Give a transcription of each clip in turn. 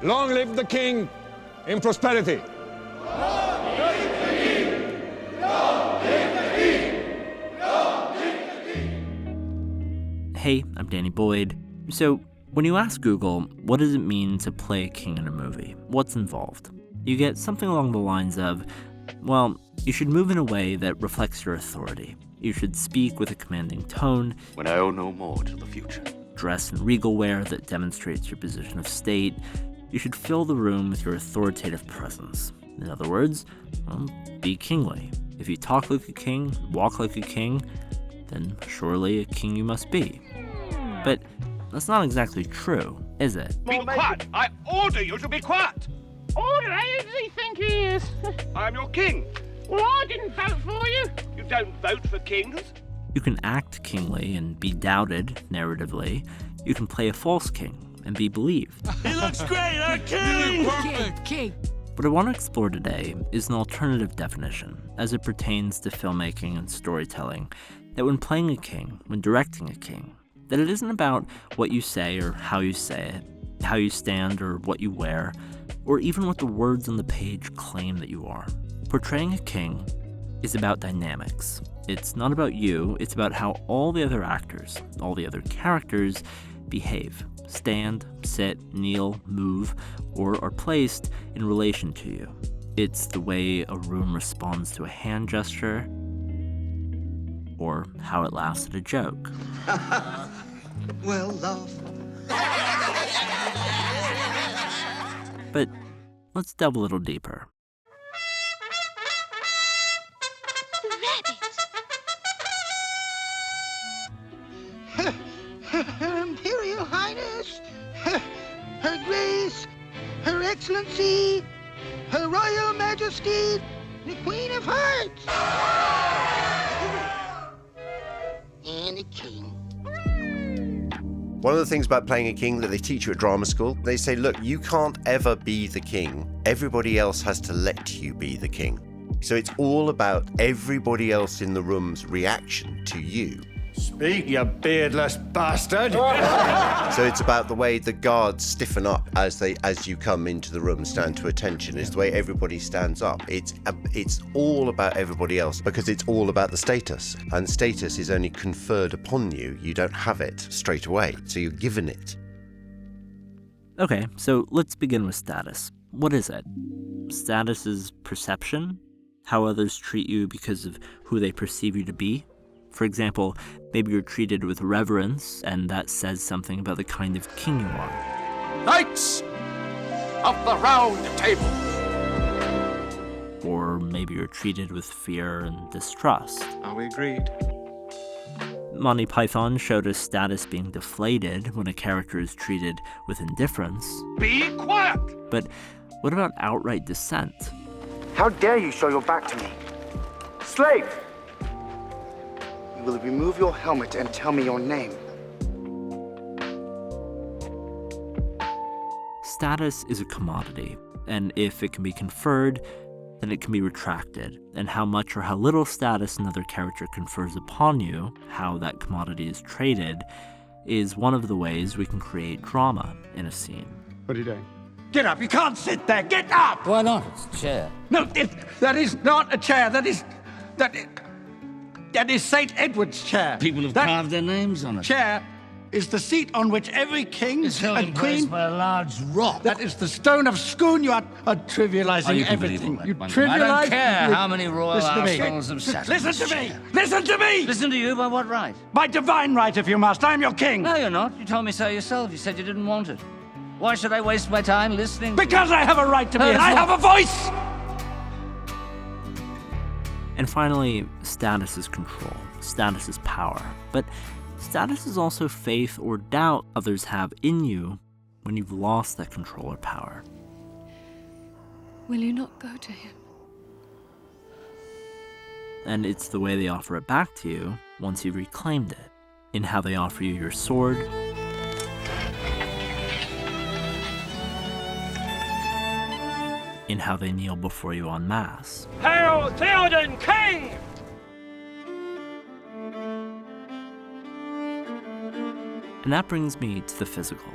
Long live the king in prosperity. Hey, I'm Danny Boyd. So, when you ask Google, what does it mean to play a king in a movie? What's involved? You get something along the lines of, well, you should move in a way that reflects your authority. You should speak with a commanding tone. When I owe no more to the future. Dress in regal wear that demonstrates your position of state. You should fill the room with your authoritative presence. In other words, well, be kingly. If you talk like a king, walk like a king, then surely a king you must be. But that's not exactly true, is it? Be quiet! I order you to be quiet! Order? Who does he think he is? I'm your king. Well, I didn't vote for you. You don't vote for kings. You can act kingly and be doubted narratively. You can play a false king and be believed. He looks great, our king! King. What I want to explore today is an alternative definition as it pertains to filmmaking and storytelling, that when playing a king, when directing a king, that it isn't about what you say or how you say it, how you stand or what you wear, or even what the words on the page claim that you are. Portraying a king is about dynamics. It's not about you, it's about how all the other actors, all the other characters behave, stand, sit, kneel, move, or are placed in relation to you. It's the way a room responds to a hand gesture, or how it laughs at a joke. Well, love. But let's delve a little deeper. Her Imperial Highness, Her Grace, Her Excellency, Her Royal Majesty, the Queen of Hearts. And a king. One of the things about playing a king that they teach you at drama school, they say, look, you can't ever be the king. Everybody else has to let you be the king. So it's all about everybody else in the room's reaction to you. Speak, you beardless bastard! So it's about the way the guards stiffen up as you come into the room and stand to attention. It's the way everybody stands up. It's all about everybody else because it's all about the status. And status is only conferred upon you. You don't have it straight away, so you're given it. Okay, so let's begin with status. What is it? Status is perception, how others treat you because of who they perceive you to be. For example, maybe you're treated with reverence, and that says something about the kind of king you are. Knights of the Round Table. Or maybe you're treated with fear and distrust. Are we agreed? Monty Python showed us status being deflated when a character is treated with indifference. Be quiet! But what about outright dissent? How dare you show your back to me? Slave! You will remove your helmet and tell me your name. Status is a commodity, and if it can be conferred, then it can be retracted. And how much or how little status another character confers upon you, how that commodity is traded, is one of the ways we can create drama in a scene. What are you doing? Get up! You can't sit there! Get up! Why not? It's a chair. No, that is not a chair. That is St. Edward's chair. People have that carved their names on it. chair is the seat on which every king It's held in and place queen... by a large rock. That is the stone of Scone. You are trivializing You can everything. believe You all that. trivialize... I don't care how many royal Listen to me. arsenals have sat in Listen this to me! chair. Listen to me! Listen to you by what right? By divine right, if you must. I'm your king. No, you're not. You told me so yourself. You said you didn't want it. Why should I waste my time listening? Because I have a right to be. No, I have a voice! And finally, status is control. Status is power. But status is also faith or doubt others have in you when you've lost that control or power. Will you not go to him? And it's the way they offer it back to you once you've reclaimed it, in how they offer you your sword, in how they kneel before you en masse. Hail Theoden King! And that brings me to the physical.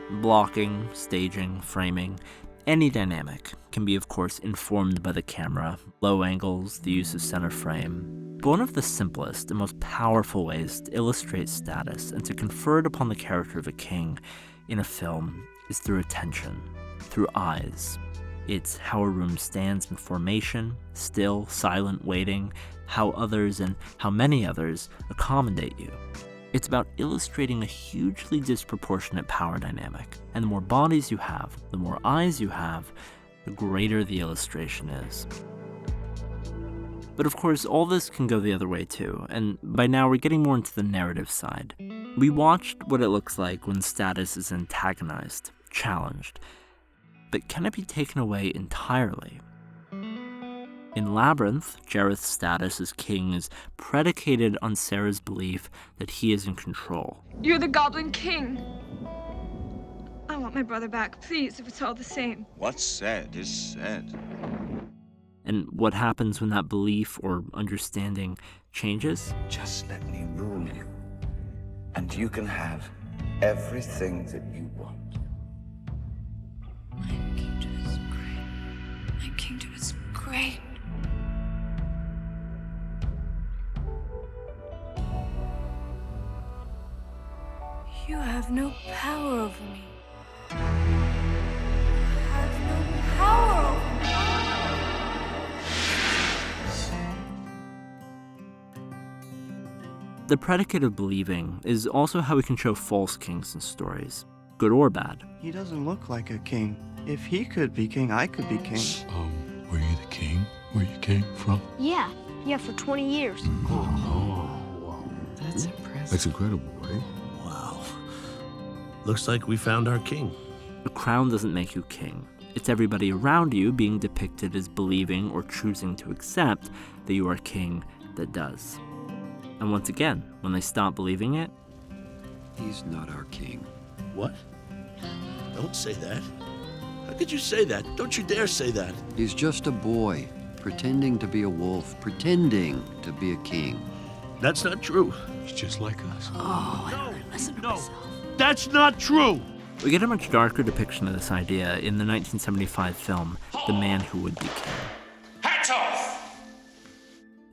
Blocking, staging, framing, any dynamic can be, of course, informed by the camera, low angles, the use of center frame. But one of the simplest and most powerful ways to illustrate status and to confer it upon the character of a king in a film is through attention, through eyes. It's how a room stands in formation, still, silent, waiting, how others and how many others accommodate you. It's about illustrating a hugely disproportionate power dynamic, and the more bodies you have, the more eyes you have, the greater the illustration is. But of course, all this can go the other way too, and by now we're getting more into the narrative side. We watched what it looks like when status is antagonized, challenged, but can it be taken away entirely? In Labyrinth, Jareth's status as king is predicated on Sarah's belief that he is in control. You're the Goblin King. I want my brother back, please, if it's all the same. What's said is said. And what happens when that belief or understanding changes? Just let me rule you, and you can have everything that you want. My kingdom is great. My kingdom is great. You have no power over me. You have no power over me. The predicate of believing is also how we can show false kings in stories, good or bad. He doesn't look like a king. If he could be king, I could be king. Were you the king? Where you came from? Yeah, for 20 years. Oh, That's impressive. that's incredible, right? Wow. Looks like we found our king. A crown doesn't make you king. It's everybody around you being depicted as believing or choosing to accept that you are king that does. And once again, when they stop believing it, he's not our king. What? Don't say that. How could you say that? Don't you dare say that. He's just a boy, pretending to be a wolf, pretending to be a king. That's not true. He's just like us. Oh, I don't listen to myself. That's not true. We get a much darker depiction of this idea in the 1975 film, The Man Who Would Be King. Hats off!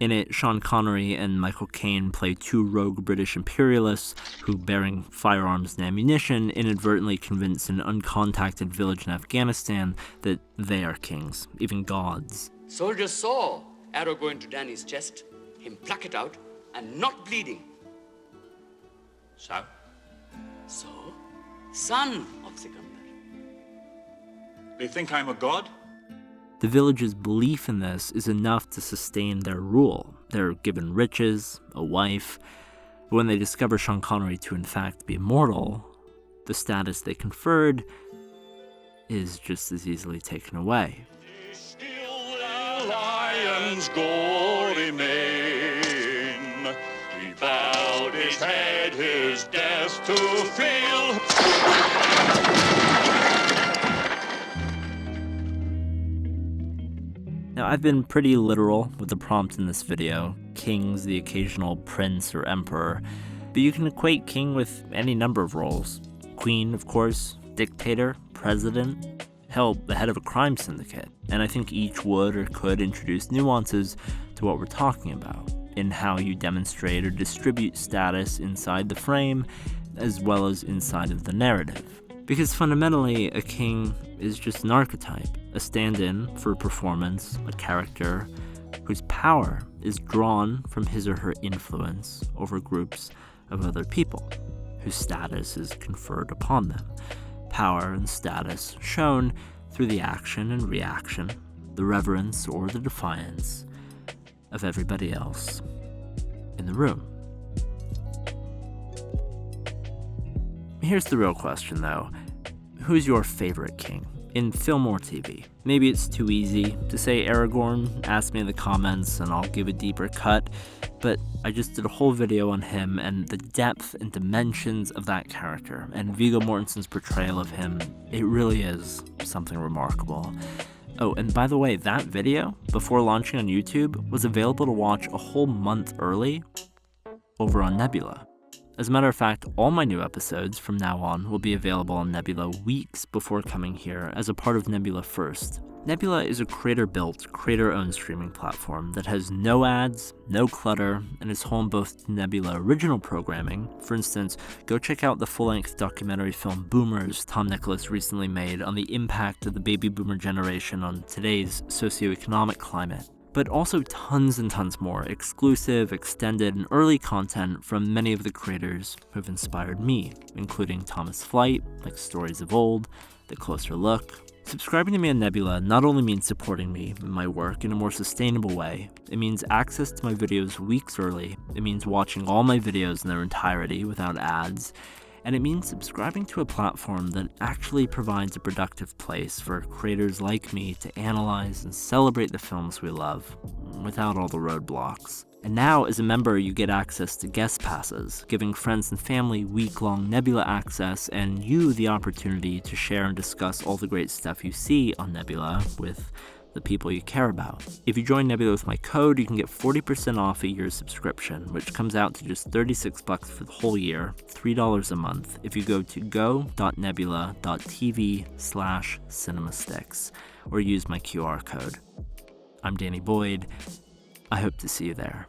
In it, Sean Connery and Michael Caine play two rogue British imperialists who, bearing firearms and ammunition, inadvertently convince an uncontacted village in Afghanistan that they are kings, even gods. Soldiers saw arrow go into Danny's chest, him pluck it out, and not bleeding. So? So, son of Sikandar. They think I'm a god? The village's belief in this is enough to sustain their rule. They're given riches, a wife, but when they discover Sean Connery to in fact be immortal, the status they conferred is just as easily taken away. Still the lion's glory mane. He bowed his head, his death to feel. Now, I've been pretty literal with the prompt in this video, king's the occasional prince or emperor, but you can equate king with any number of roles. Queen, of course, dictator, president, hell, the head of a crime syndicate. And I think each would or could introduce nuances to what we're talking about, in how you demonstrate or distribute status inside the frame, as well as inside of the narrative. Because fundamentally, a king is just an archetype, a stand-in for a performance, a character whose power is drawn from his or her influence over groups of other people, whose status is conferred upon them. Power and status shown through the action and reaction, the reverence or the defiance of everybody else in the room. Here's the real question, though. Who's your favorite king, in film or TV? Maybe it's too easy to say Aragorn. Ask me in the comments and I'll give a deeper cut, but I just did a whole video on him and the depth and dimensions of that character, and Viggo Mortensen's portrayal of him, it really is something remarkable. Oh, and by the way, that video, before launching on YouTube, was available to watch a whole month early over on Nebula. As a matter of fact, all my new episodes from now on will be available on Nebula weeks before coming here as a part of Nebula First. Nebula is a creator-built, creator-owned streaming platform that has no ads, no clutter, and is home both to Nebula original programming. For instance, go check out the full-length documentary film Boomers Tom Nicholas recently made on the impact of the baby boomer generation on today's socioeconomic climate. But also tons and tons more exclusive, extended, and early content from many of the creators who have inspired me, including Thomas Flight, like Stories of Old, The Closer Look. Subscribing to me on Nebula not only means supporting me and my work in a more sustainable way, it means access to my videos weeks early, it means watching all my videos in their entirety without ads, and it means subscribing to a platform that actually provides a productive place for creators like me to analyze and celebrate the films we love, without all the roadblocks. And now, as a member, you get access to guest passes, giving friends and family week-long Nebula access and you the opportunity to share and discuss all the great stuff you see on Nebula with the people you care about. If you join Nebula with my code, you can get 40% off a year's subscription, which comes out to just $36 for the whole year, $3 a month, if you go to go.nebula.tv/CinemaStix or use my QR code. I'm Danny Boyd. I hope to see you there.